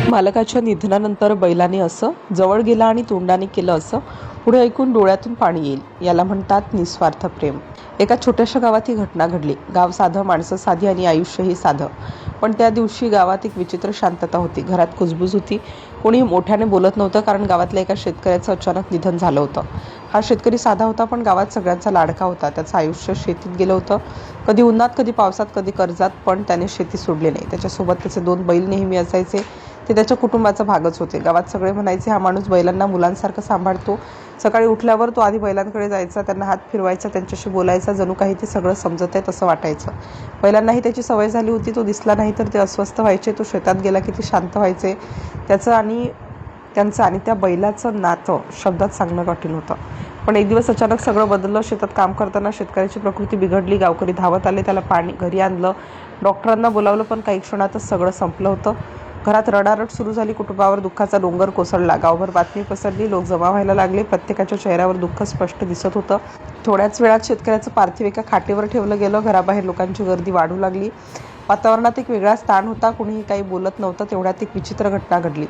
मालकाच्या निधनानंतर बैलाने असं जवळ गेला आणि तोंडाने केलं असं पुढे ऐकून डोळ्यातून पाणी येईल, याला म्हणतात निस्वार्थ प्रेम. एका छोट्याशा गावात ही घटना घडली. गाव साधं, माणसं साधी आणि आयुष्यही साधं. पण त्या दिवशी गावात एक विचित्र शांतता होती. घरात कुजबूज होती. कोणी मोठ्याने बोलत नव्हतं, कारण गावातल्या एका शेतकऱ्याचं अचानक निधन झालं होतं. हा शेतकरी साधा होता, पण गावात सगळ्यांचा लाडका होता. त्याचं आयुष्य शेतीत गेलं होतं. कधी उन्हात, कधी पावसात, कधी कर्जात, पण त्याने शेती सोडली नाही. त्याच्यासोबत त्याचे 2 बैल नेहमी असायचे. ते त्याच्या कुटुंबाचा भागच होते. गावात सगळे म्हणायचे, हा माणूस बैलांना मुलांसारखं सांभाळतो. सकाळी उठल्यावर तो आधी बैलांकडे जायचा, त्यांना हात फिरवायचा, त्यांच्याशी बोलायचा, जणू काही ते सगळं समजत आहे तसं वाटायचं. बैलांनाही त्याची सवय झाली होती. तो दिसला नाही तर ते अस्वस्थ व्हायचे. तो शेतात गेला की ते शांत व्हायचे. त्यांचं आणि त्या बैलाचं नातं शब्दात सांगणं कठीण होतं. पण एक दिवस अचानक सगळं बदललं. शेतात काम करताना शेतकऱ्याची प्रकृती बिघडली. गावकरी धावत आले, त्याला पाणी घरी आणलं, डॉक्टरांना बोलावलं, पण काही क्षणातच सगळं संपलं होतं. घरात रडारड सुरू झाली. कुटुंबावर दुःखाचा डोंगर कोसळला. गावभर बातमी पसरली. लोक जमा व्हायला लागले. प्रत्येकाच्या चेहऱ्यावर दुःख स्पष्ट दिसत होतं. थोड्याच वेळात शेतकऱ्याचं पार्थिव एका खाटेवर ठेवलं गेलं. घराबाहेर लोकांची गर्दी वाढू लागली. वातावरणात एक वेगळाच ताण होता. कुणीही काही बोलत नव्हतं. तेवढ्यात एक विचित्र घटना घडली.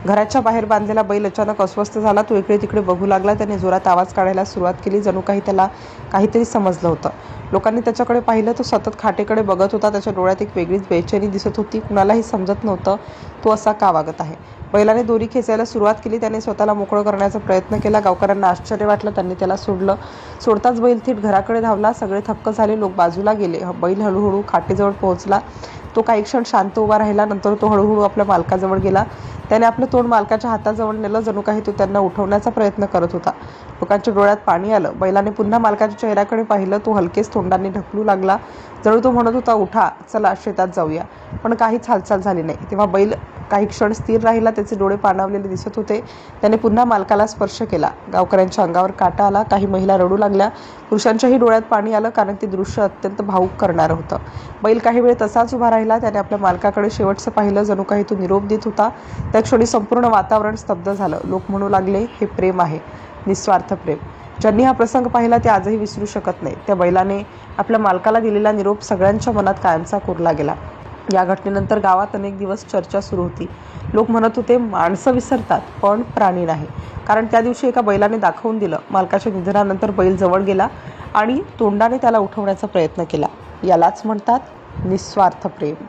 घराच्या बाहेर बांधलेला बैल अचानक अस्वस्थ झाला. तो इकडे तिकडे बघू लागला. त्याने जोरात आवाज काढायला सुरुवात केली. जणू काही त्याला काहीतरी समजलं होतं. लोकांनी त्याच्याकडे पाहिलं. तो सतत खाटेकडे बघत होता. त्याच्या डोळ्यात एक वेगळीच बेचैनी दिसत होती. कुणालाही समजत नव्हतं तो असा का वागत आहे. बैलाने दोरी खेचायला सुरुवात केली. त्याने स्वतःला मोकळं करण्याचा प्रयत्न केला. गावकऱ्यांना आश्चर्य वाटलं. त्यांनी त्याला सोडलं. सोडताच बैल थेट घराकडे धावला. सगळे थक्क झाले. लोक बाजूला गेले. बैल हळूहळू खाटेजवळ पोहोचला. तो काही क्षण शांत उभा राहिला. नंतर तो हळूहळू आपल्या मालकाजवळ गेला. त्याने आपलं तोंड मालकाच्या हाताजवळ नेलं. जणू काही तो त्यांना उठवण्याचा प्रयत्न करत होता. लोकांच्या डोळ्यात पाणी आलं. बैलाने पुन्हा मालकाच्या चेहऱ्याकडे पाहिलं. तो हलकेच तोंडाने ढकलू लागला. जणू तो म्हणत होता, उठा, चला शेतात जाऊया. पण काहीच हालचाल झाली नाही. तेव्हा बैल काही क्षण स्थिर राहिला. त्याचे डोळे पाणावलेले दिसत होते. त्याने पुन्हा मालकाला स्पर्श केला. गावकऱ्यांच्या अंगावर काटा आला. काही महिला रडू लागल्या. पुरुषांच्याही डोळ्यात पाणी आलं, कारण ते दृश्य अत्यंत भावूक करणारं होतं. बैल काही वेळ तसाच उभा राहिला. त्याने आपल्या मालकाकडे शेवटचं पाहिलं. जणू काही तो निरोप देत होता. त्या क्षणी संपूर्ण वातावरण स्तब्ध झालं. लोक म्हणू लागले, हे प्रेम आहे, निस्वार्थ प्रेम. ज्यांनी हा प्रसंग पाहिला ते आजही विसरू शकत नाही. त्या बैलाने आपल्या मालकाला दिलेला निरोप सगळ्यांच्या मनात कायमचा कोरला गेला. या घटनेनंतर गावात अनेक दिवस चर्चा सुरू होती. लोक म्हणत होते, माणसं विसरतात पण प्राणी नाही. कारण त्या दिवशी एका बैलाने दाखवून दिलं. मालकाच्या निधनानंतर बैल जवळ गेला आणि तोंडाने त्याला उठवण्याचा प्रयत्न केला. यालाच म्हणतात निस्वार्थ प्रेम.